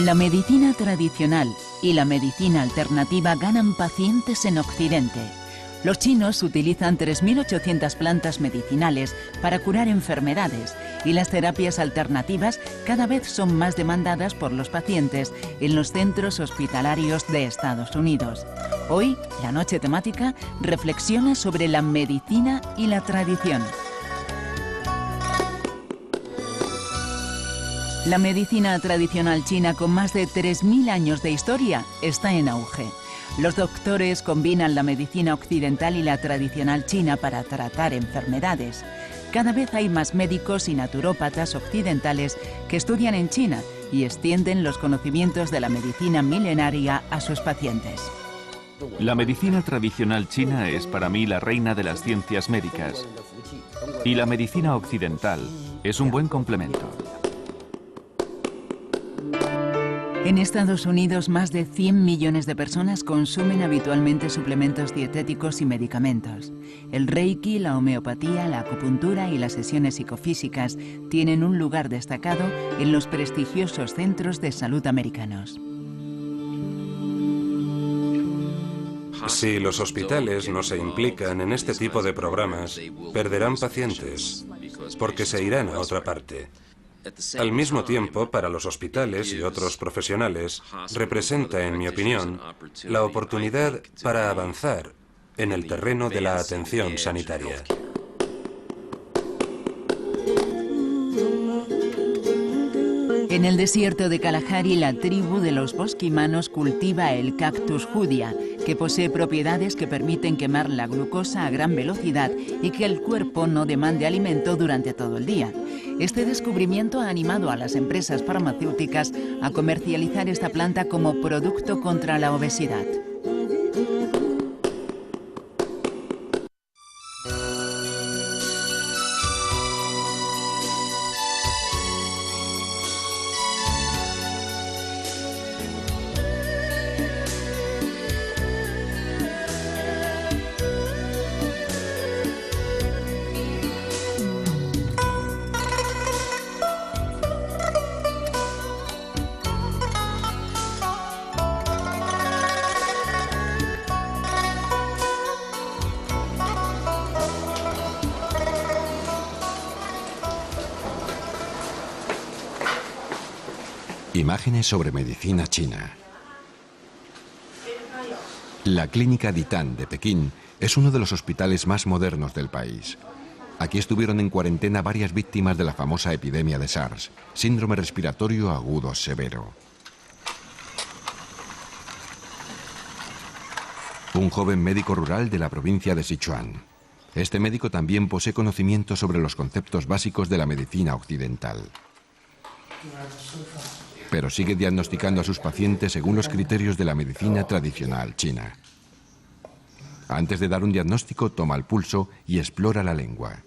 La medicina tradicional y la medicina alternativa ganan pacientes en Occidente. Los chinos utilizan 3.800 plantas medicinales para curar enfermedades y las terapias alternativas cada vez son más demandadas por los pacientes en los centros hospitalarios de Estados Unidos. Hoy, la noche temática reflexiona sobre la medicina y la tradición. La medicina tradicional china, con más de 3.000 años de historia, está en auge. Los doctores combinan la medicina occidental y la tradicional china para tratar enfermedades. Cada vez hay más médicos y naturópatas occidentales que estudian en China y extienden los conocimientos de la medicina milenaria a sus pacientes. La medicina tradicional china es para mí la reina de las ciencias médicas. Y la medicina occidental es un buen complemento. En Estados Unidos, más de 100 millones de personas consumen habitualmente suplementos dietéticos y medicamentos. El Reiki, la homeopatía, la acupuntura y las sesiones psicofísicas tienen un lugar destacado en los prestigiosos centros de salud americanos. Si los hospitales no se implican en este tipo de programas, perderán pacientes, porque se irán a otra parte. Al mismo tiempo, para los hospitales y otros profesionales, representa, en mi opinión, la oportunidad para avanzar en el terreno de la atención sanitaria. En el desierto de Kalahari, la tribu de los bosquimanos cultiva el cactus judia, que posee propiedades que permiten quemar la glucosa a gran velocidad y que el cuerpo no demande alimento durante todo el día. Este descubrimiento ha animado a las empresas farmacéuticas a comercializar esta planta como producto contra la obesidad. Imágenes sobre medicina china. La Clínica Ditan de Pekín es uno de los hospitales más modernos del país. Aquí estuvieron en cuarentena varias víctimas de la famosa epidemia de SARS, síndrome respiratorio agudo severo. Un joven médico rural de la provincia de Sichuan. Este médico también posee conocimiento sobre los conceptos básicos de la medicina occidental. Pero sigue diagnosticando a sus pacientes según los criterios de la medicina tradicional china. Antes de dar un diagnóstico, toma el pulso y explora la lengua.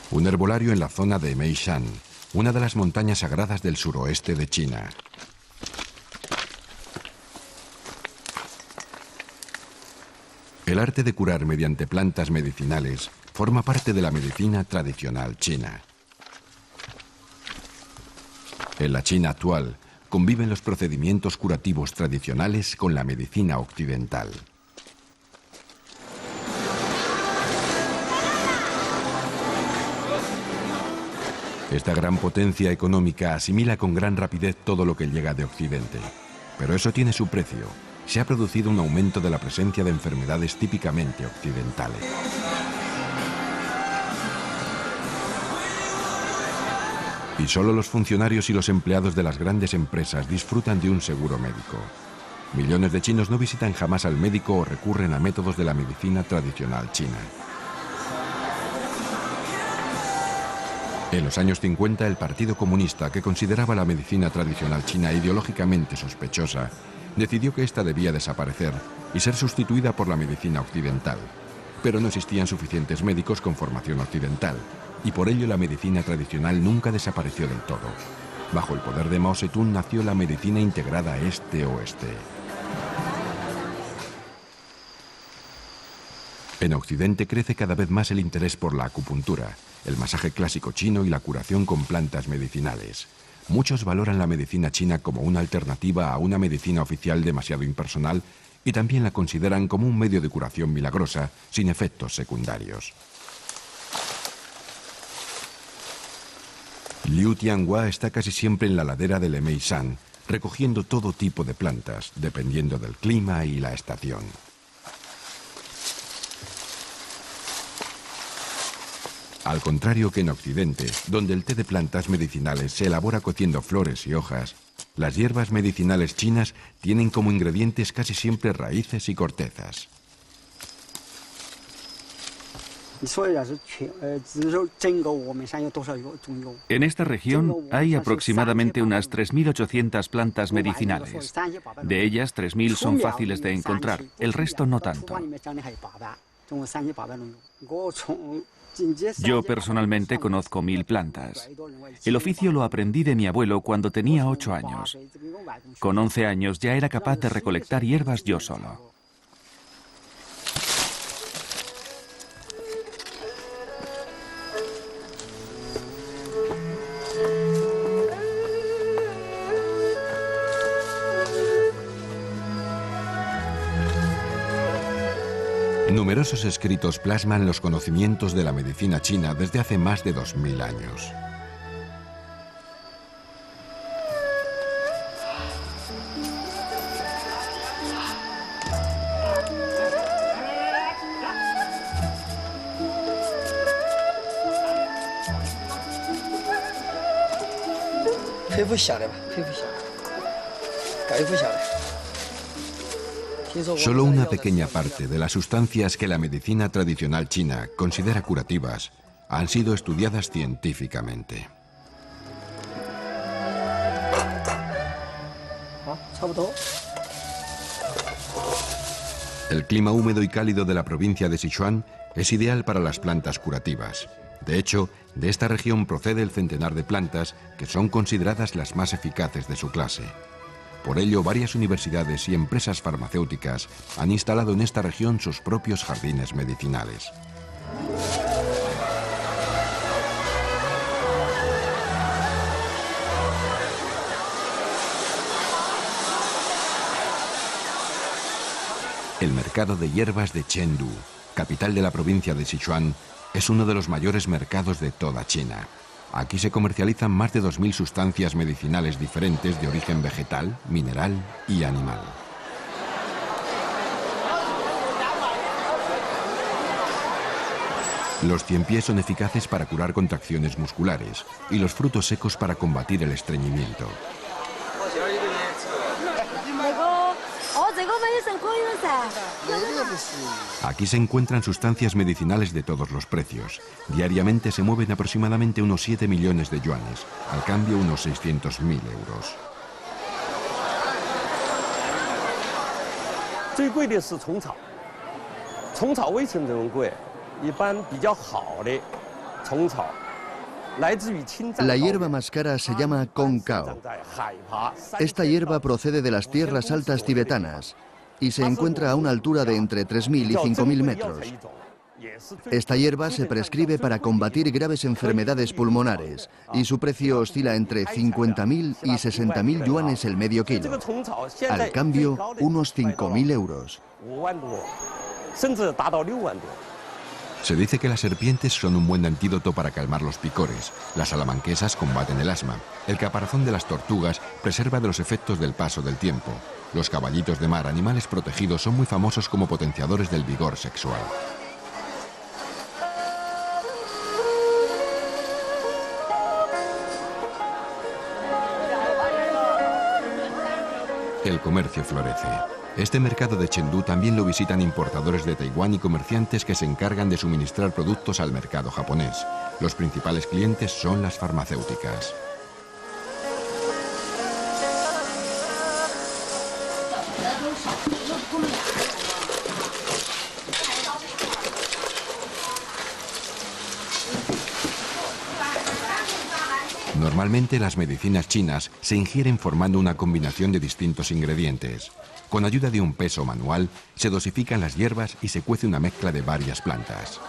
Un herbolario en la zona de Meishan, una de las montañas sagradas del suroeste de China. El arte de curar mediante plantas medicinales forma parte de la medicina tradicional china. En la China actual conviven los procedimientos curativos tradicionales con la medicina occidental. Esta gran potencia económica asimila con gran rapidez todo lo que llega de Occidente, pero eso tiene su precio. Se ha producido un aumento de la presencia de enfermedades típicamente occidentales. Y solo los funcionarios y los empleados de las grandes empresas disfrutan de un seguro médico. Millones de chinos no visitan jamás al médico o recurren a métodos de la medicina tradicional china. En los años 50, el Partido Comunista, que consideraba la medicina tradicional china ideológicamente sospechosa, decidió que esta debía desaparecer y ser sustituida por la medicina occidental. Pero no existían suficientes médicos con formación occidental, y por ello la medicina tradicional nunca desapareció del todo. Bajo el poder de Mao Zedong nació la medicina integrada este-oeste. En Occidente crece cada vez más el interés por la acupuntura, el masaje clásico chino y la curación con plantas medicinales. Muchos valoran la medicina china como una alternativa a una medicina oficial demasiado impersonal y también la consideran como un medio de curación milagrosa sin efectos secundarios. Liu Tianhua está casi siempre en la ladera del Lemeisan, recogiendo todo tipo de plantas, dependiendo del clima y la estación. Al contrario que en Occidente, donde el té de plantas medicinales se elabora cociendo flores y hojas, las hierbas medicinales chinas tienen como ingredientes casi siempre raíces y cortezas. En esta región hay aproximadamente unas 3.800 plantas medicinales. De ellas, 3.000 son fáciles de encontrar, el resto no tanto. Yo personalmente conozco 1.000 plantas. El oficio lo aprendí de mi abuelo cuando tenía 8 años. Con 11 años ya era capaz de recolectar hierbas yo solo. Numerosos escritos plasman los conocimientos de la medicina china desde hace más de 2000 años. Solo una pequeña parte de las sustancias que la medicina tradicional china considera curativas han sido estudiadas científicamente. El clima húmedo y cálido de la provincia de Sichuan es ideal para las plantas curativas. De hecho, de esta región procede el centenar de plantas que son consideradas las más eficaces de su clase. Por ello, varias universidades y empresas farmacéuticas han instalado en esta región sus propios jardines medicinales. El mercado de hierbas de Chengdu, capital de la provincia de Sichuan, es uno de los mayores mercados de toda China. Aquí se comercializan más de 2000 sustancias medicinales diferentes de origen vegetal, mineral y animal. Los ciempiés son eficaces para curar contracciones musculares y los frutos secos para combatir el estreñimiento. Aquí se encuentran sustancias medicinales de todos los precios. Diariamente se mueven aproximadamente unos 7 millones de yuanes, al cambio unos 600.000 euros. La hierba más cara se llama Kong Kao. Esta hierba procede de las tierras altas tibetanas y se encuentra a una altura de entre 3.000 y 5.000 metros. Esta hierba se prescribe para combatir graves enfermedades pulmonares y su precio oscila entre 50.000 y 60.000 yuanes el medio kilo. Al cambio, unos 5.000 euros. Se dice que las serpientes son un buen antídoto para calmar los picores, las salamanquesas combaten el asma, el caparazón de las tortugas preserva de los efectos del paso del tiempo, los caballitos de mar, animales protegidos, son muy famosos como potenciadores del vigor sexual. El comercio florece. Este mercado de Chengdu también lo visitan importadores de Taiwán y comerciantes que se encargan de suministrar productos al mercado japonés. Los principales clientes son las farmacéuticas. Normalmente las medicinas chinas se ingieren formando una combinación de distintos ingredientes. Con ayuda de un peso manual, se dosifican las hierbas y se cuece una mezcla de varias plantas.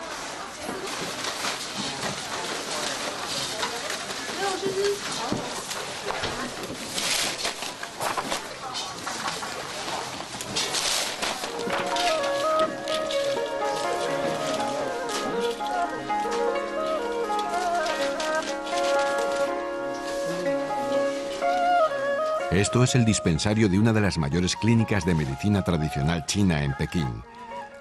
Esto es el dispensario de una de las mayores clínicas de medicina tradicional china en Pekín.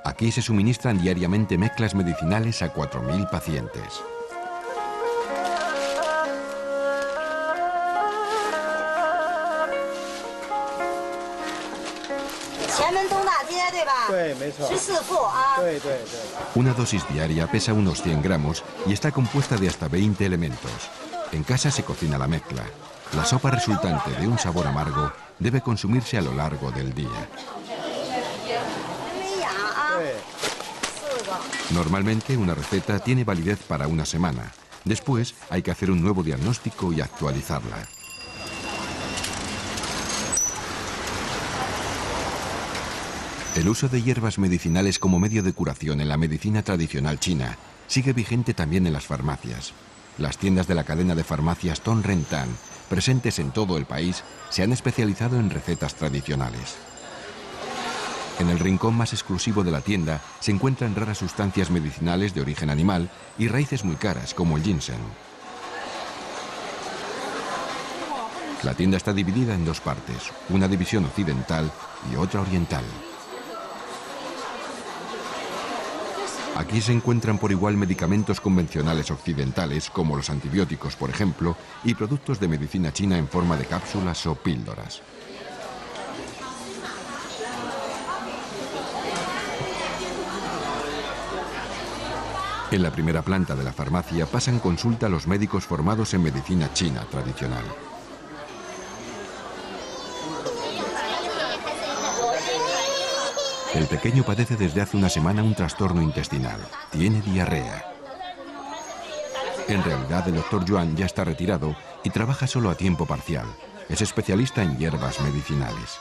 Aquí se suministran diariamente mezclas medicinales a 4.000 pacientes. Una dosis diaria pesa unos 100 gramos y está compuesta de hasta 20 elementos. En casa se cocina la mezcla. La sopa resultante de un sabor amargo debe consumirse a lo largo del día. Normalmente una receta tiene validez para una semana. Después hay que hacer un nuevo diagnóstico y actualizarla. El uso de hierbas medicinales como medio de curación en la medicina tradicional china sigue vigente también en las farmacias. Las tiendas de la cadena de farmacias Tong Ren Tan, presentes en todo el país, se han especializado en recetas tradicionales. En el rincón más exclusivo de la tienda se encuentran raras sustancias medicinales de origen animal y raíces muy caras como el ginseng. La tienda está dividida en dos partes, una división occidental y otra oriental. Aquí se encuentran por igual medicamentos convencionales occidentales, como los antibióticos, por ejemplo, y productos de medicina china en forma de cápsulas o píldoras. En la primera planta de la farmacia pasan consulta los médicos formados en medicina china tradicional. El pequeño padece desde hace una semana un trastorno intestinal. Tiene diarrea. En realidad, el doctor Yuan ya está retirado y trabaja solo a tiempo parcial. Es especialista en hierbas medicinales.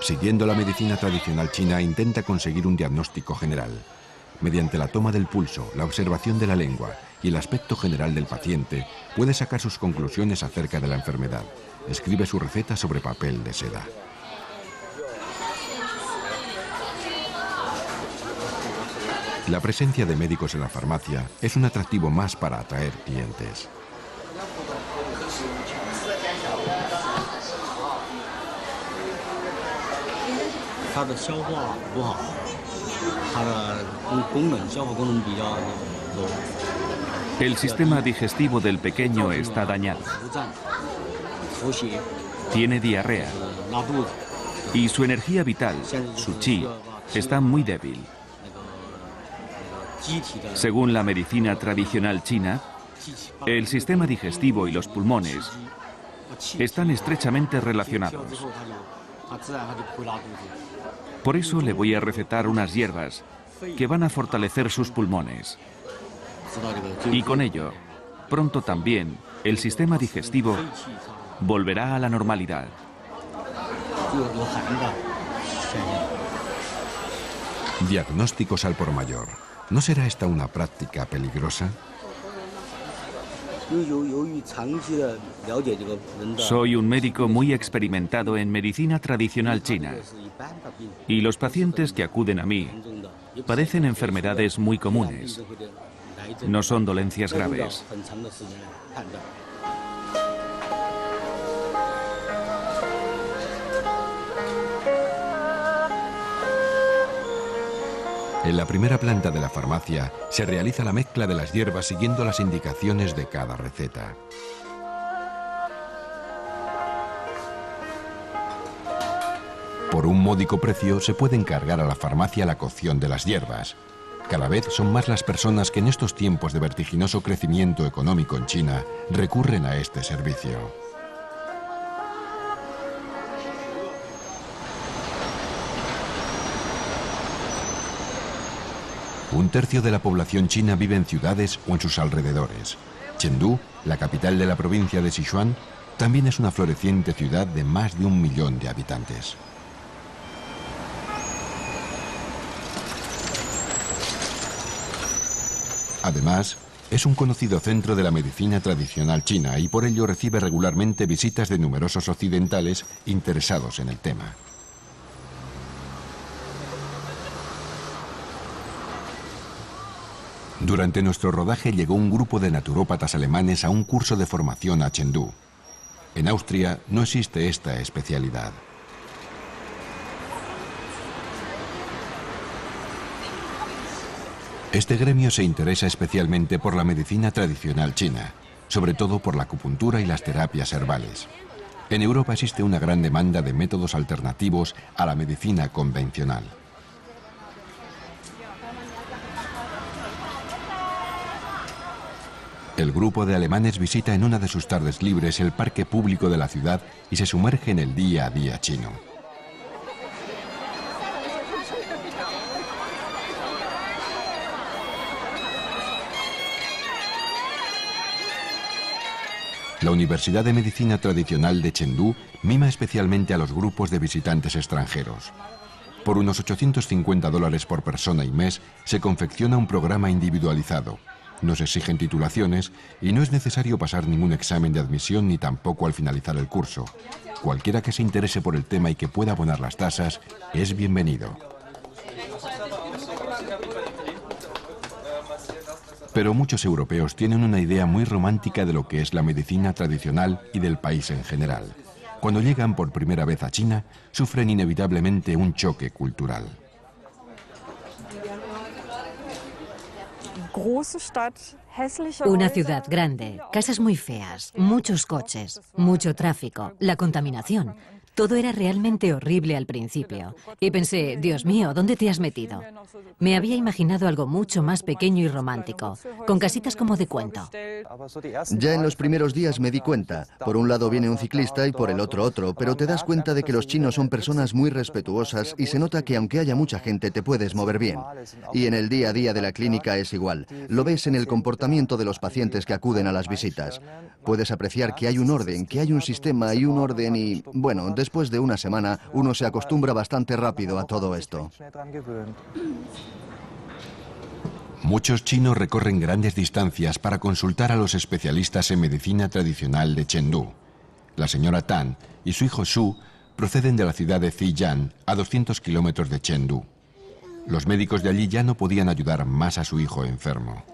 Siguiendo la medicina tradicional china, intenta conseguir un diagnóstico general. Mediante la toma del pulso, la observación de la lengua y el aspecto general del paciente, puede sacar sus conclusiones acerca de la enfermedad. Escribe su receta sobre papel de seda. La presencia de médicos en la farmacia es un atractivo más para atraer clientes. El sistema digestivo del pequeño está dañado. Tiene diarrea. Y su energía vital, su chi, está muy débil. Según la medicina tradicional china, el sistema digestivo y los pulmones están estrechamente relacionados. Por eso le voy a recetar unas hierbas que van a fortalecer sus pulmones. Y con ello, pronto también, el sistema digestivo volverá a la normalidad. Diagnósticos al por mayor. ¿No será esta una práctica peligrosa? Soy un médico muy experimentado en medicina tradicional china. Y los pacientes que acuden a mí padecen enfermedades muy comunes. No son dolencias graves. En la primera planta de la farmacia se realiza la mezcla de las hierbas siguiendo las indicaciones de cada receta. Por un módico precio se puede encargar a la farmacia la cocción de las hierbas. Cada vez son más las personas que en estos tiempos de vertiginoso crecimiento económico en China recurren a este servicio. Un tercio de la población china vive en ciudades o en sus alrededores. Chengdu, la capital de la provincia de Sichuan, También es una floreciente ciudad de más de 1 millón de habitantes. Además, es un conocido centro de la medicina tradicional china y por ello recibe regularmente visitas de numerosos occidentales interesados en el tema. Durante nuestro rodaje llegó un grupo de naturópatas alemanes a un curso de formación a Chengdu. En Austria no existe esta especialidad. Este gremio se interesa especialmente por la medicina tradicional china, sobre todo por la acupuntura y las terapias herbales. En Europa existe una gran demanda de métodos alternativos a la medicina convencional. El grupo de alemanes visita en una de sus tardes libres el parque público de la ciudad y se sumerge en el día a día chino. La Universidad de Medicina Tradicional de Chengdu mima especialmente a los grupos de visitantes extranjeros. Por unos $850 por persona y mes se confecciona un programa individualizado. No se exigen titulaciones y no es necesario pasar ningún examen de admisión ni tampoco al finalizar el curso. Cualquiera que se interese por el tema y que pueda abonar las tasas es bienvenido. Pero muchos europeos tienen una idea muy romántica de lo que es la medicina tradicional y del país en general. Cuando llegan por primera vez a China, sufren inevitablemente un choque cultural. Una ciudad grande, casas muy feas, muchos coches, mucho tráfico, la contaminación. Todo era realmente horrible al principio. Y pensé, Dios mío, ¿dónde te has metido? Me había imaginado algo mucho más pequeño y romántico, con casitas como de cuento. Ya en los primeros días me di cuenta. Por un lado viene un ciclista y por el otro, pero te das cuenta de que los chinos son personas muy respetuosas y se nota que aunque haya mucha gente te puedes mover bien. Y en el día a día de la clínica es igual. Lo ves en el comportamiento de los pacientes que acuden a las visitas. Puedes apreciar que hay un orden, que hay un sistema y un orden y, bueno, después de una semana uno se acostumbra bastante rápido a todo esto. Muchos chinos recorren grandes distancias para consultar a los especialistas en medicina tradicional de Chengdu. La señora Tan y su hijo Su proceden de la ciudad de Zijian, a 200 kilómetros de Chengdu. Los médicos de allí ya no podían ayudar más a su hijo enfermo.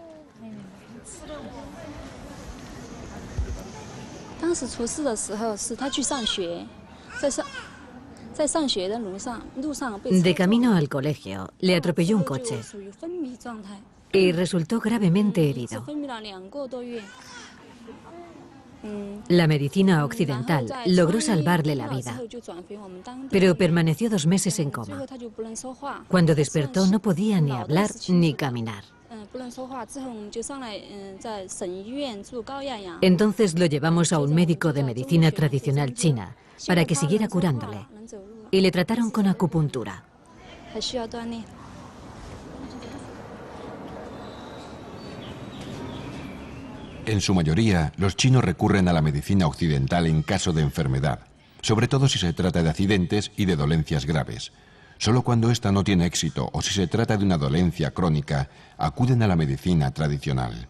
De camino al colegio, le atropelló un coche y resultó gravemente herido. La medicina occidental logró salvarle la vida, pero permaneció 2 meses en coma. Cuando despertó no podía ni hablar ni caminar. Entonces lo llevamos a un médico de medicina tradicional china para que siguiera curándole y le trataron con acupuntura. En su mayoría, los chinos recurren a la medicina occidental en caso de enfermedad, sobre todo si se trata de accidentes y de dolencias graves. Solo cuando esta no tiene éxito o si se trata de una dolencia crónica, acuden a la medicina tradicional.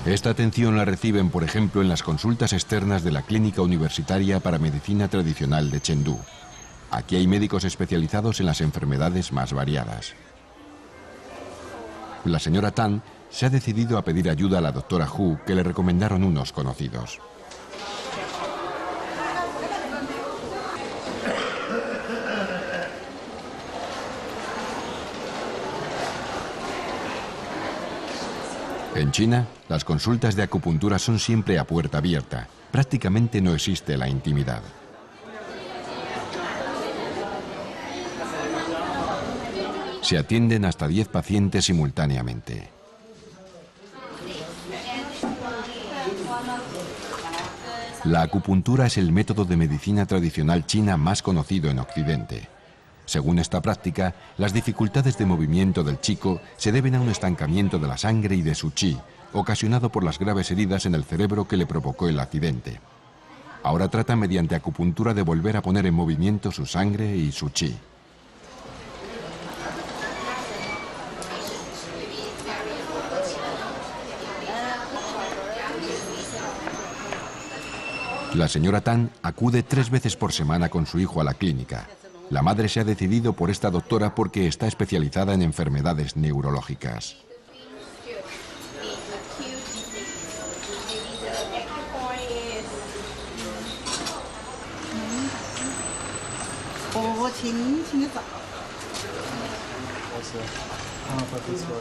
Esta atención la reciben, por ejemplo, en las consultas externas de la Clínica Universitaria para Medicina Tradicional de Chengdu. Aquí hay médicos especializados en las enfermedades más variadas. La señora Tan se ha decidido a pedir ayuda a la doctora Hu, que le recomendaron unos conocidos. En China, las consultas de acupuntura son siempre a puerta abierta. Prácticamente no existe la intimidad. Se atienden hasta 10 pacientes simultáneamente. La acupuntura es el método de medicina tradicional china más conocido en Occidente. Según esta práctica, las dificultades de movimiento del chico se deben a un estancamiento de la sangre y de su chi, ocasionado por las graves heridas en el cerebro que le provocó el accidente. Ahora trata mediante acupuntura de volver a poner en movimiento su sangre y su chi. La señora Tan acude 3 veces por semana con su hijo a la clínica. La madre se ha decidido por esta doctora porque está especializada en enfermedades neurológicas.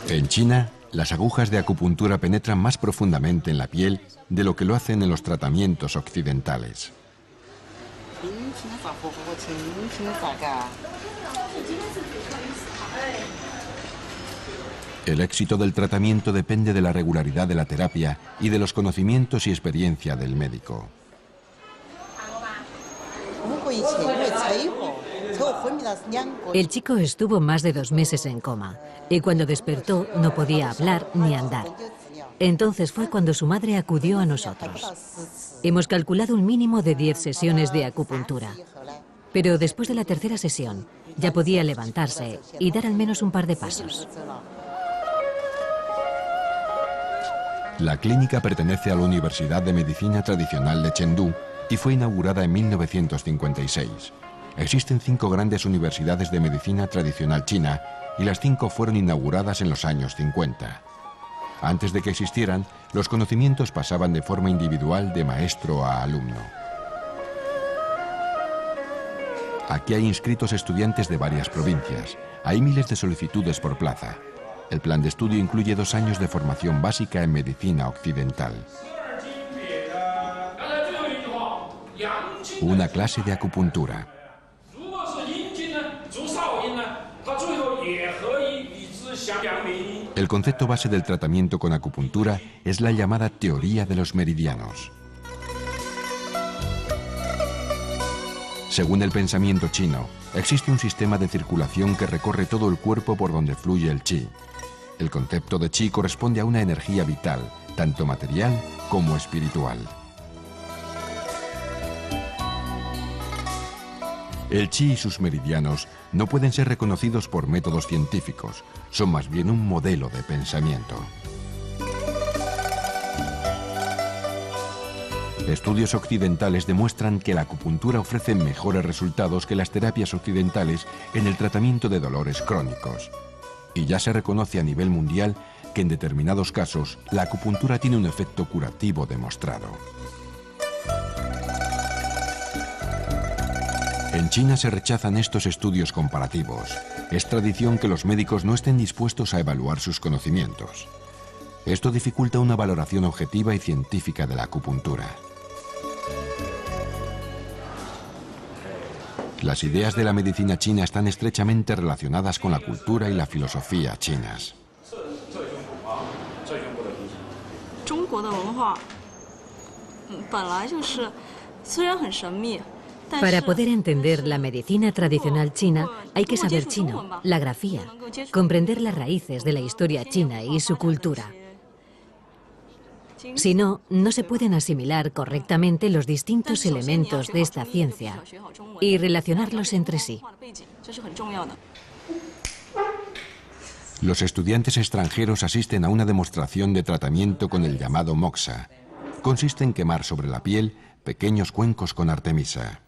En China, las agujas de acupuntura penetran más profundamente en la piel de lo que lo hacen en los tratamientos occidentales. El éxito del tratamiento depende de la regularidad de la terapia y de los conocimientos y experiencia del médico. El chico estuvo más de 2 meses en coma y cuando despertó no podía hablar ni andar. Entonces fue cuando su madre acudió a nosotros. Hemos calculado un mínimo de 10 sesiones de acupuntura. Pero después de la tercera sesión ya podía levantarse y dar al menos un par de pasos. La clínica pertenece a la Universidad de Medicina Tradicional de Chengdu y fue inaugurada en 1956. Existen 5 grandes universidades de medicina tradicional china y las 5 fueron inauguradas en los años 50. Antes de que existieran, los conocimientos pasaban de forma individual de maestro a alumno. Aquí hay inscritos estudiantes de varias provincias. Hay miles de solicitudes por plaza. El plan de estudio incluye 2 años de formación básica en medicina occidental. Una clase de acupuntura. El concepto base del tratamiento con acupuntura es la llamada teoría de los meridianos. Según el pensamiento chino, existe un sistema de circulación que recorre todo el cuerpo por donde fluye el chi. El concepto de chi corresponde a una energía vital, tanto material como espiritual. El chi y sus meridianos no pueden ser reconocidos por métodos científicos, son más bien un modelo de pensamiento. Estudios occidentales demuestran que la acupuntura ofrece mejores resultados que las terapias occidentales en el tratamiento de dolores crónicos. Y ya se reconoce a nivel mundial que en determinados casos la acupuntura tiene un efecto curativo demostrado. En China se rechazan estos estudios comparativos. Es tradición que los médicos no estén dispuestos a evaluar sus conocimientos. Esto dificulta una valoración objetiva y científica de la acupuntura. Las ideas de la medicina china están estrechamente relacionadas con la cultura y la filosofía chinas. Para poder entender la medicina tradicional china, hay que saber chino, la grafía, comprender las raíces de la historia china y su cultura. Si no, no se pueden asimilar correctamente los distintos elementos de esta ciencia y relacionarlos entre sí. Los estudiantes extranjeros asisten a una demostración de tratamiento con el llamado moxa. Consiste en quemar sobre la piel pequeños cuencos con artemisa.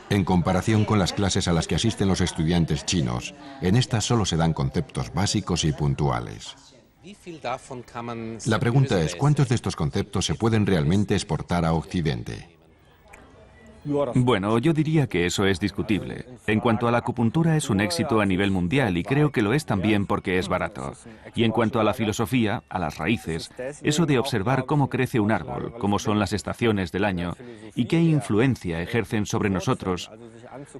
En comparación con las clases a las que asisten los estudiantes chinos, en estas solo se dan conceptos básicos y puntuales. La pregunta es, ¿cuántos de estos conceptos se pueden realmente exportar a Occidente? Bueno, yo diría que eso es discutible. En cuanto a la acupuntura, es un éxito a nivel mundial y creo que lo es también porque es barato. Y en cuanto a la filosofía, a las raíces, eso de observar cómo crece un árbol, cómo son las estaciones del año y qué influencia ejercen sobre nosotros,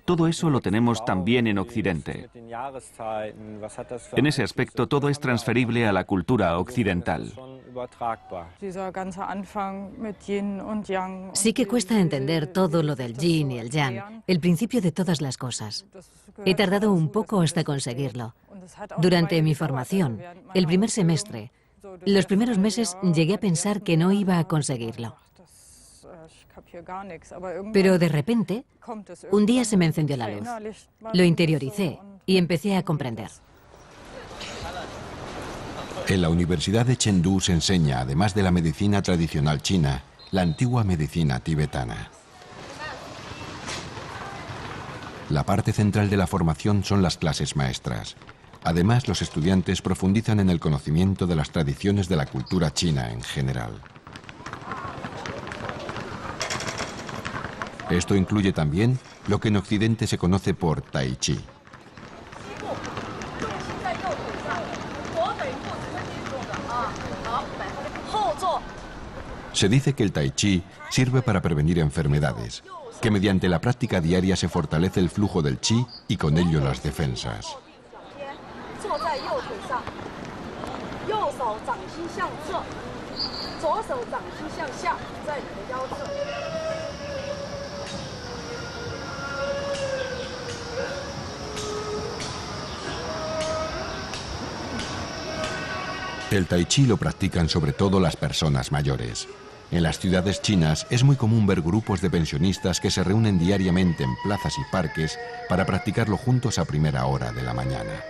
Todo eso lo tenemos también en Occidente. En ese aspecto, todo es transferible a la cultura occidental. Sí que cuesta entender todo lo del yin y el yang, el principio de todas las cosas. He tardado un poco hasta conseguirlo. Durante mi formación, el primer semestre, los primeros meses llegué a pensar que no iba a conseguirlo. Pero de repente, un día se me encendió la luz. Lo interioricé y empecé a comprender. En la Universidad de Chengdu se enseña, además de la medicina tradicional china, la antigua medicina tibetana. La parte central de la formación son las clases maestras. Además, los estudiantes profundizan en el conocimiento de las tradiciones de la cultura china en general. Esto incluye también lo que en Occidente se conoce por Tai Chi. Se dice que el Tai Chi sirve para prevenir enfermedades, que mediante la práctica diaria se fortalece el flujo del chi y con ello las defensas. El Tai Chi lo practican sobre todo las personas mayores. En las ciudades chinas es muy común ver grupos de pensionistas que se reúnen diariamente en plazas y parques para practicarlo juntos a primera hora de la mañana.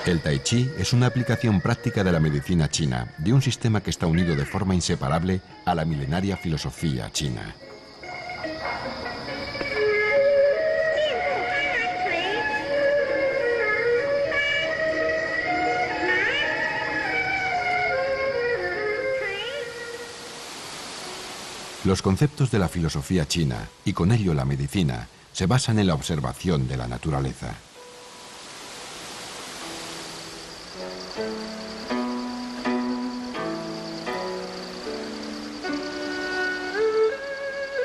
El Tai Chi es una aplicación práctica de la medicina china, de un sistema que está unido de forma inseparable a la milenaria filosofía china. Los conceptos de la filosofía china, y con ello la medicina, se basan en la observación de la naturaleza.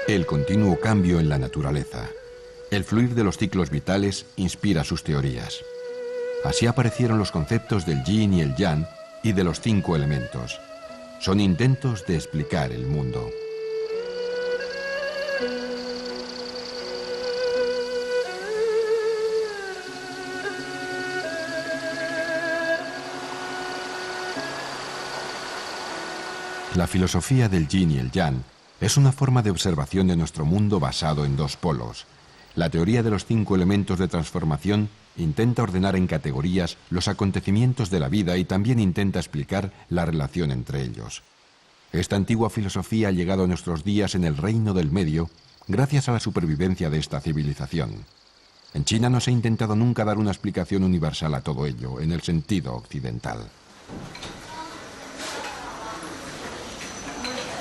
El continuo cambio en la naturaleza, el fluir de los ciclos vitales inspira sus teorías. Así aparecieron los conceptos del yin y el yang y de los 5 elementos. Son intentos de explicar el mundo. La filosofía del yin y el yang es una forma de observación de nuestro mundo basado en 2 polos. La teoría de los 5 elementos de transformación intenta ordenar en categorías los acontecimientos de la vida y también intenta explicar la relación entre ellos. Esta antigua filosofía ha llegado a nuestros días en el Reino del Medio gracias a la supervivencia de esta civilización. En China no se ha intentado nunca dar una explicación universal a todo ello, en el sentido occidental.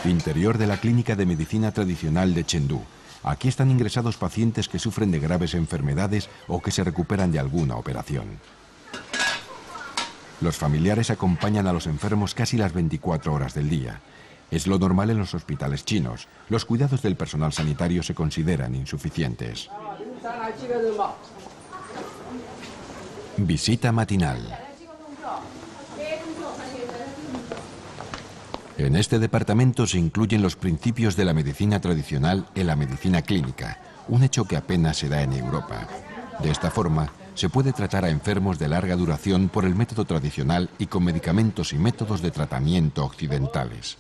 Interior de la Clínica de Medicina Tradicional de Chengdu. Aquí están ingresados pacientes que sufren de graves enfermedades o que se recuperan de alguna operación. Los familiares acompañan a los enfermos casi las 24 horas del día. Es lo normal en los hospitales chinos. Los cuidados del personal sanitario se consideran insuficientes. Visita matinal. En este departamento se incluyen los principios de la medicina tradicional en la medicina clínica, un hecho que apenas se da en Europa. De esta forma, se puede tratar a enfermos de larga duración por el método tradicional y con medicamentos y métodos de tratamiento occidentales.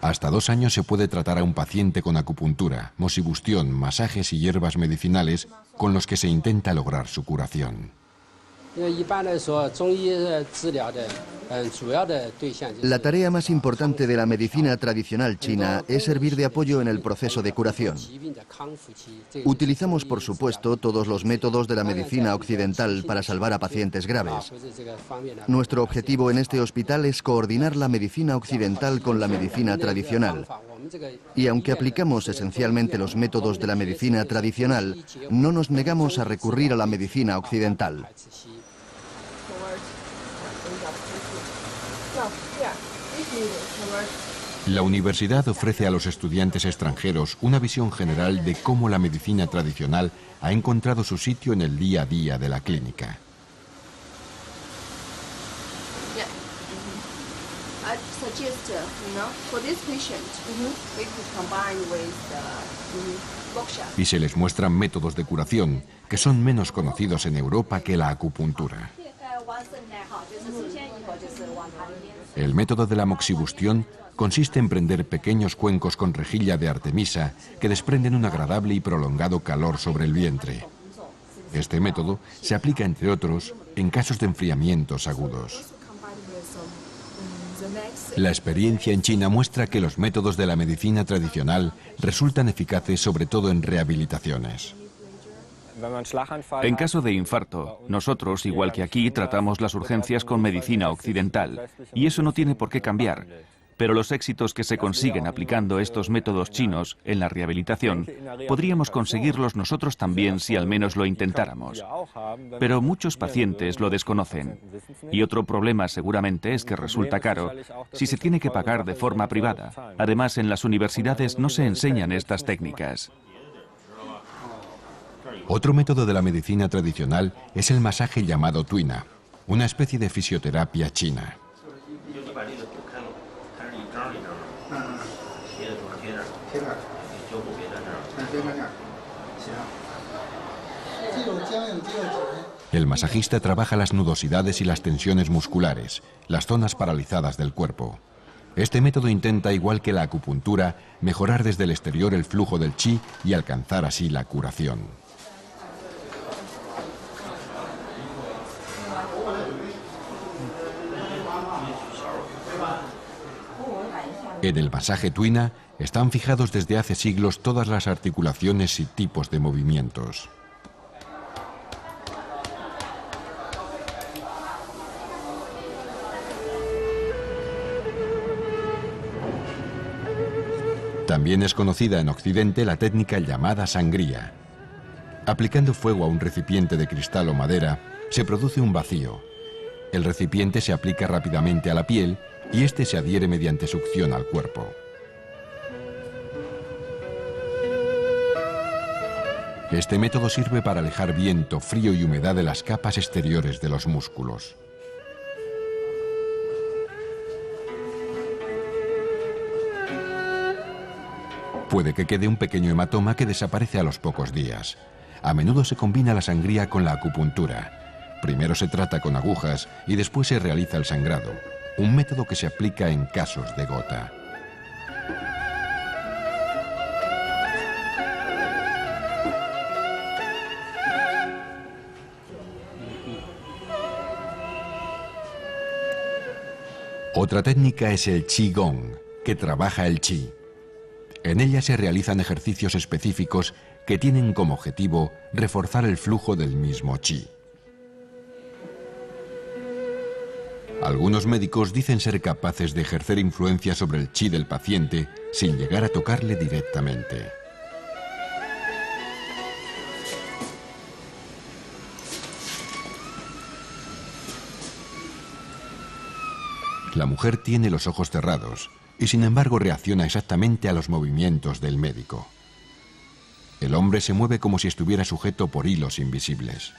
Hasta 2 años se puede tratar a un paciente con acupuntura, mosibustión, masajes y hierbas medicinales con los que se intenta lograr su curación. La tarea más importante de la medicina tradicional china es servir de apoyo en el proceso de curación. Utilizamos, por supuesto, todos los métodos de la medicina occidental para salvar a pacientes graves. Nuestro objetivo en este hospital es coordinar la medicina occidental con la medicina tradicional, Y aunque aplicamos esencialmente los métodos de la medicina tradicional, no nos negamos a recurrir a la medicina occidental. La universidad ofrece a los estudiantes extranjeros una visión general de cómo la medicina tradicional ha encontrado su sitio en el día a día de la clínica. Y se les muestran métodos de curación que son menos conocidos en Europa que la acupuntura. El método de la moxibustión consiste en prender pequeños cuencos con rejilla de artemisa que desprenden un agradable y prolongado calor sobre el vientre. Este método se aplica, entre otros, en casos de enfriamientos agudos. La experiencia en China muestra que los métodos de la medicina tradicional resultan eficaces sobre todo en rehabilitaciones. En caso de infarto, nosotros, igual que aquí, tratamos las urgencias con medicina occidental, y eso no tiene por qué cambiar. Pero los éxitos que se consiguen aplicando estos métodos chinos en la rehabilitación, podríamos conseguirlos nosotros también si al menos lo intentáramos. Pero muchos pacientes lo desconocen. Y otro problema seguramente es que resulta caro si se tiene que pagar de forma privada. Además, en las universidades no se enseñan estas técnicas. Otro método de la medicina tradicional es el masaje llamado tuina, una especie de fisioterapia china. El masajista trabaja las nudosidades y las tensiones musculares, las zonas paralizadas del cuerpo. Este método intenta, igual que la acupuntura, mejorar desde el exterior el flujo del chi y alcanzar así la curación. En el masaje tuina están fijados desde hace siglos todas las articulaciones y tipos de movimientos. También es conocida en Occidente la técnica llamada sangría. Aplicando fuego a un recipiente de cristal o madera, se produce un vacío. El recipiente se aplica rápidamente a la piel y este se adhiere mediante succión al cuerpo. Este método sirve para alejar viento, frío y humedad de las capas exteriores de los músculos. Puede que quede un pequeño hematoma que desaparece a los pocos días. A menudo se combina la sangría con la acupuntura. Primero se trata con agujas y después se realiza el sangrado, un método que se aplica en casos de gota. Otra técnica es el Qigong, que trabaja el chi. En ella se realizan ejercicios específicos que tienen como objetivo reforzar el flujo del mismo chi. Algunos médicos dicen ser capaces de ejercer influencia sobre el chi del paciente sin llegar a tocarle directamente. La mujer tiene los ojos cerrados y sin embargo reacciona exactamente a los movimientos del médico. El hombre se mueve como si estuviera sujeto por hilos invisibles.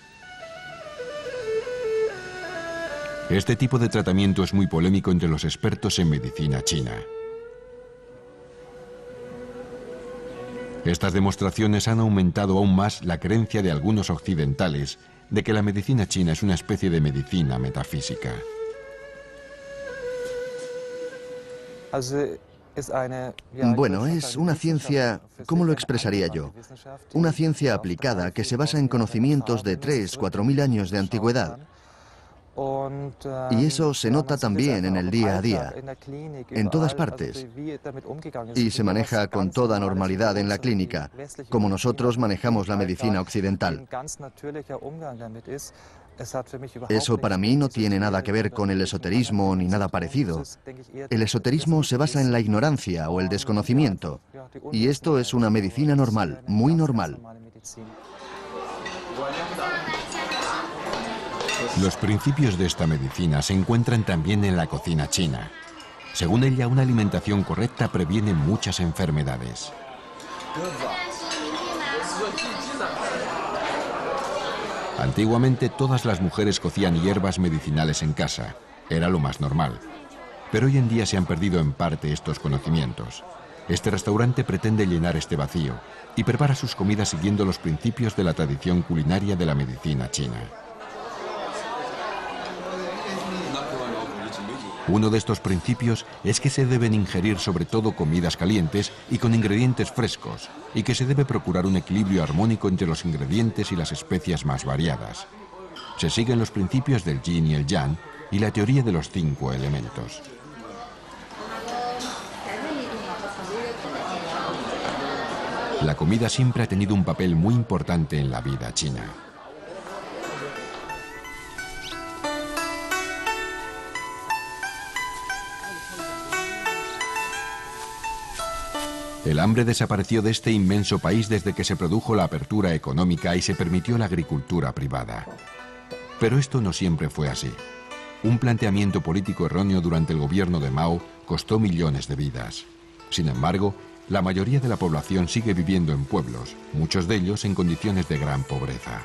Este tipo de tratamiento es muy polémico entre los expertos en medicina china. Estas demostraciones han aumentado aún más la creencia de algunos occidentales de que la medicina china es una especie de medicina metafísica. Bueno, es una ciencia, ¿cómo lo expresaría yo? Una ciencia aplicada que se basa en conocimientos de 3.000–4.000 años de antigüedad. Y eso se nota también en el día a día, en todas partes. Y se maneja con toda normalidad en la clínica, como nosotros manejamos la medicina occidental. Eso para mí no tiene nada que ver con el esoterismo ni nada parecido. El esoterismo se basa en la ignorancia o el desconocimiento. Y esto es una medicina normal, muy normal. Los principios de esta medicina se encuentran también en la cocina china. Según ella, una alimentación correcta previene muchas enfermedades. Antiguamente todas las mujeres cocían hierbas medicinales en casa. Era lo más normal. Pero hoy en día se han perdido en parte estos conocimientos. Este restaurante pretende llenar este vacío y prepara sus comidas siguiendo los principios de la tradición culinaria de la medicina china. Uno de estos principios es que se deben ingerir sobre todo comidas calientes y con ingredientes frescos, y que se debe procurar un equilibrio armónico entre los ingredientes y las especias más variadas. Se siguen los principios del yin y el yang y la teoría de los 5 elementos. La comida siempre ha tenido un papel muy importante en la vida china. El hambre desapareció de este inmenso país desde que se produjo la apertura económica y se permitió la agricultura privada. Pero esto no siempre fue así. Un planteamiento político erróneo durante el gobierno de Mao costó millones de vidas. Sin embargo, la mayoría de la población sigue viviendo en pueblos, muchos de ellos en condiciones de gran pobreza.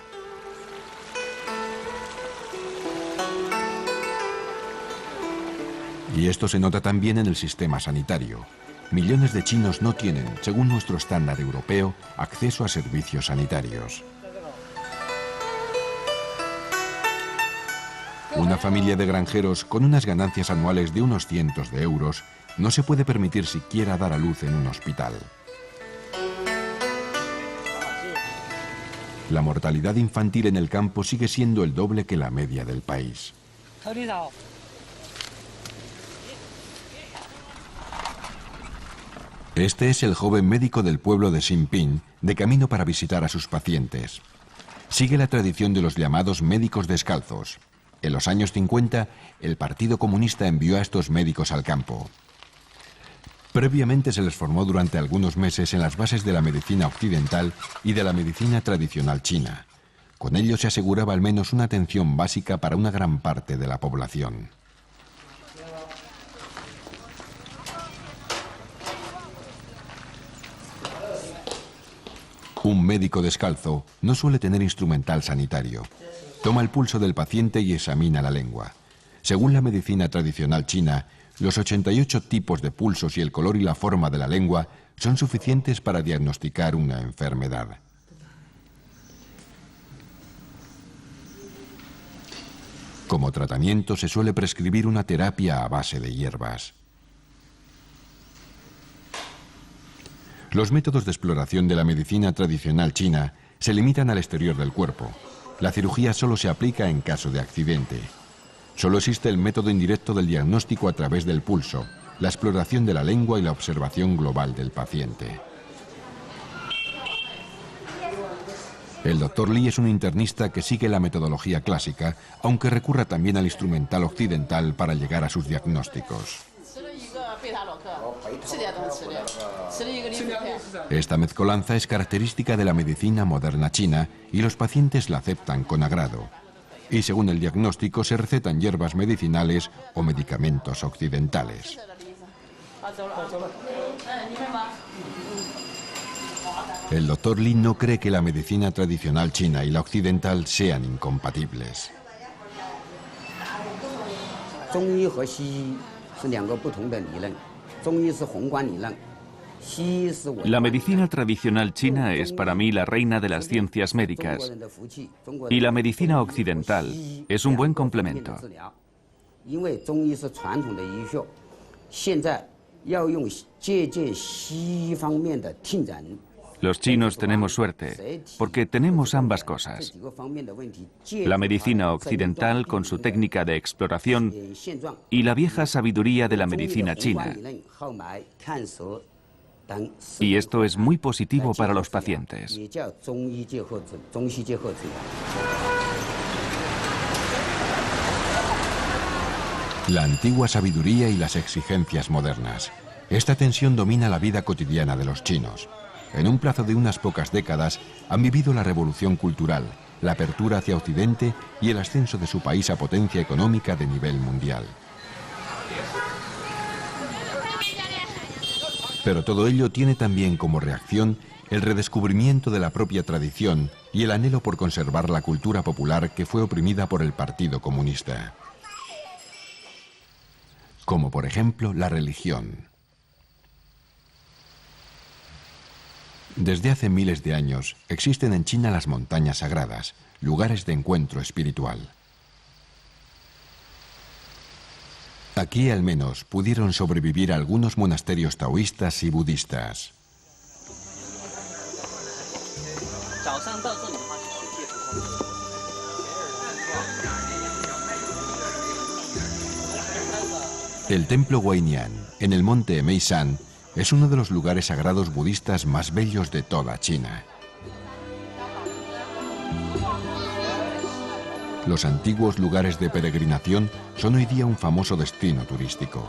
Y esto se nota también en el sistema sanitario. Millones de chinos no tienen, según nuestro estándar europeo, acceso a servicios sanitarios. Una familia de granjeros con unas ganancias anuales de unos cientos de euros no se puede permitir siquiera dar a luz en un hospital. La mortalidad infantil en el campo sigue siendo el doble que la media del país. Este es el joven médico del pueblo de Xinping, de camino para visitar a sus pacientes. Sigue la tradición de los llamados médicos descalzos. En los años 50, el Partido Comunista envió a estos médicos al campo. Previamente se les formó durante algunos meses en las bases de la medicina occidental y de la medicina tradicional china. Con ello se aseguraba al menos una atención básica para una gran parte de la población. Un médico descalzo no suele tener instrumental sanitario. Toma el pulso del paciente y examina la lengua. Según la medicina tradicional china, los 88 tipos de pulsos y el color y la forma de la lengua son suficientes para diagnosticar una enfermedad. Como tratamiento se suele prescribir una terapia a base de hierbas. Los métodos de exploración de la medicina tradicional china se limitan al exterior del cuerpo. La cirugía solo se aplica en caso de accidente. Solo existe el método indirecto del diagnóstico a través del pulso, la exploración de la lengua y la observación global del paciente. El Dr. Li es un internista que sigue la metodología clásica, aunque recurra también al instrumental occidental para llegar a sus diagnósticos. Esta mezcolanza es característica de la medicina moderna china y los pacientes la aceptan con agrado. Y según el diagnóstico se recetan hierbas medicinales o medicamentos occidentales. El Dr. Li no cree que la medicina tradicional china y la occidental sean incompatibles. La medicina tradicional china es para mí la reina de las ciencias médicas y la medicina occidental es un buen complemento. Los chinos tenemos suerte porque tenemos ambas cosas. La medicina occidental con su técnica de exploración y la vieja sabiduría de la medicina china. Y esto es muy positivo para los pacientes. La antigua sabiduría y las exigencias modernas. Esta tensión domina la vida cotidiana de los chinos. En un plazo de unas pocas décadas han vivido la revolución cultural, la apertura hacia Occidente y el ascenso de su país a potencia económica de nivel mundial. Pero todo ello tiene también como reacción el redescubrimiento de la propia tradición y el anhelo por conservar la cultura popular que fue oprimida por el Partido Comunista. Como por ejemplo la religión. Desde hace miles de años existen en China las montañas sagradas, lugares de encuentro espiritual. Aquí al menos pudieron sobrevivir algunos monasterios taoístas y budistas. El templo Guainian, en el monte Meishan, es uno de los lugares sagrados budistas más bellos de toda China. Los antiguos lugares de peregrinación son hoy día un famoso destino turístico.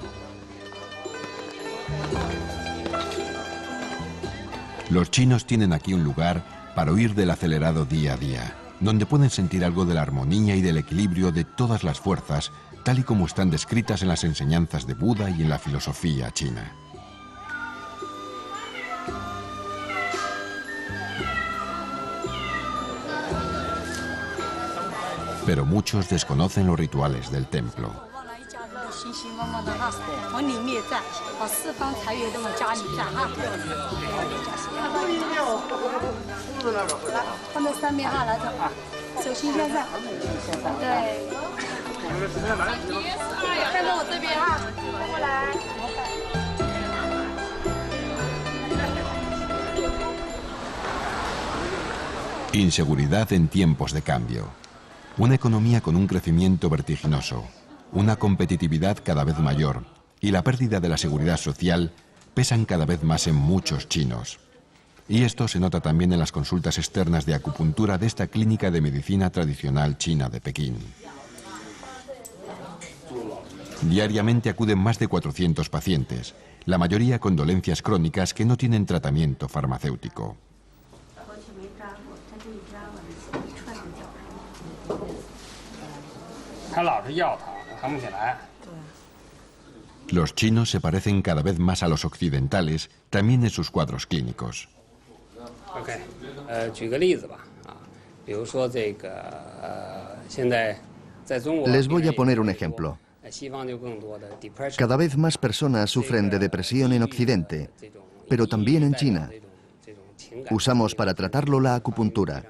Los chinos tienen aquí un lugar para huir del acelerado día a día, donde pueden sentir algo de la armonía y del equilibrio de todas las fuerzas, tal y como están descritas en las enseñanzas de Buda y en la filosofía china. Pero muchos desconocen los rituales del templo. Inseguridad en tiempos de cambio. Una economía con un crecimiento vertiginoso, una competitividad cada vez mayor y la pérdida de la seguridad social pesan cada vez más en muchos chinos. Y esto se nota también en las consultas externas de acupuntura de esta clínica de medicina tradicional china de Pekín. Diariamente acuden más de 400 pacientes, la mayoría con dolencias crónicas que no tienen tratamiento farmacéutico. Los chinos se parecen cada vez más a los occidentales, también en sus cuadros clínicos. Les voy a poner un ejemplo. Cada vez más personas sufren de depresión en Occidente, pero también en China. Usamos para tratarlo la acupuntura.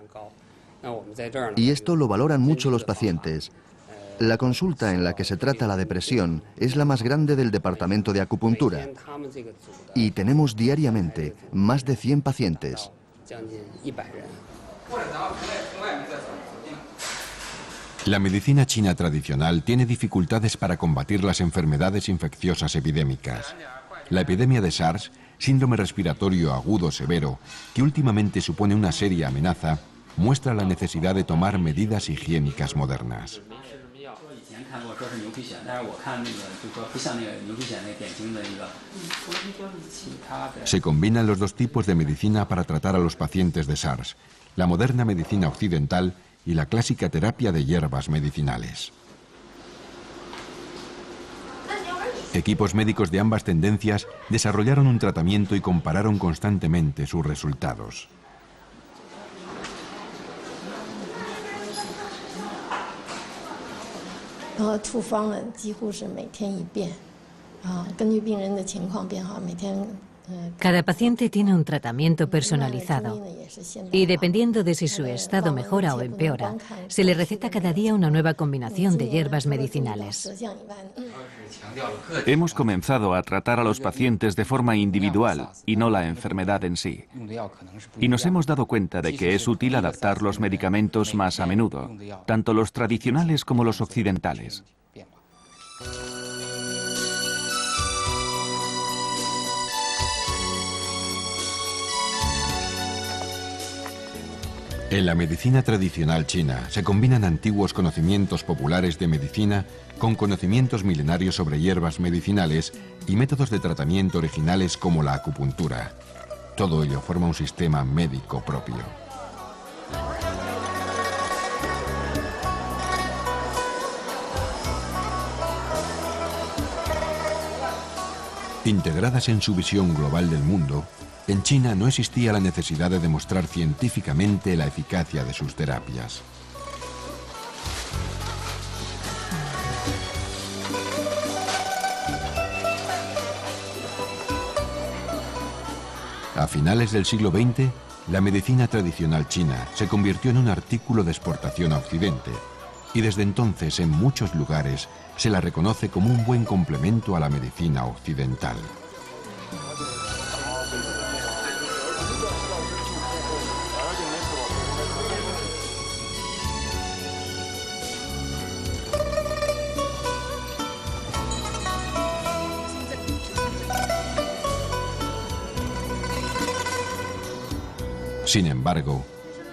Y esto lo valoran mucho los pacientes. La consulta en la que se trata la depresión es la más grande del departamento de acupuntura. Y tenemos diariamente más de 100 pacientes. La medicina china tradicional tiene dificultades para combatir las enfermedades infecciosas epidémicas. La epidemia de SARS, síndrome respiratorio agudo severo, que últimamente supone una seria amenaza, muestra la necesidad de tomar medidas higiénicas modernas. Se combinan los dos tipos de medicina para tratar a los pacientes de SARS, la moderna medicina occidental y la clásica terapia de hierbas medicinales. Equipos médicos de ambas tendencias desarrollaron un tratamiento y compararon constantemente sus resultados. Cada paciente tiene un tratamiento personalizado y dependiendo de si su estado mejora o empeora, se le receta cada día una nueva combinación de hierbas medicinales. Hemos comenzado a tratar a los pacientes de forma individual y no la enfermedad en sí. Y nos hemos dado cuenta de que es útil adaptar los medicamentos más a menudo, tanto los tradicionales como los occidentales. En la medicina tradicional china se combinan antiguos conocimientos populares de medicina con conocimientos milenarios sobre hierbas medicinales y métodos de tratamiento originales como la acupuntura. Todo ello forma un sistema médico propio. Integradas en su visión global del mundo, en China no existía la necesidad de demostrar científicamente la eficacia de sus terapias. A finales del siglo XX, la medicina tradicional china se convirtió en un artículo de exportación a Occidente, y desde entonces en muchos lugares se la reconoce como un buen complemento a la medicina occidental. Sin embargo,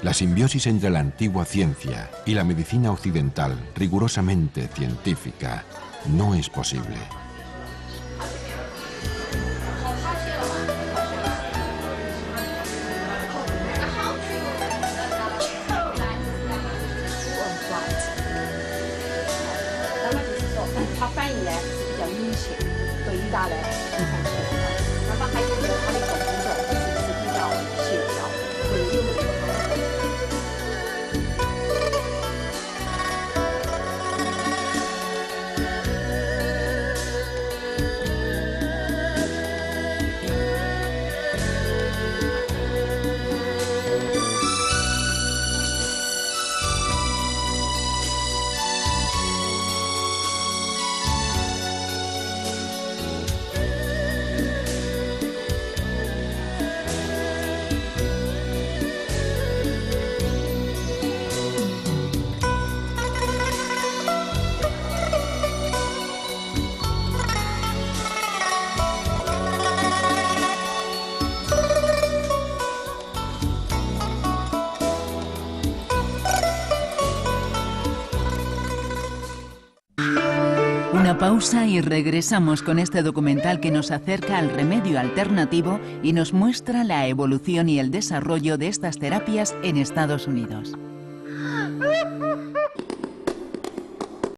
la simbiosis entre la antigua ciencia y la medicina occidental, rigurosamente científica, no es posible. Una pausa y regresamos con este documental que nos acerca al remedio alternativo y nos muestra la evolución y el desarrollo de estas terapias en Estados Unidos.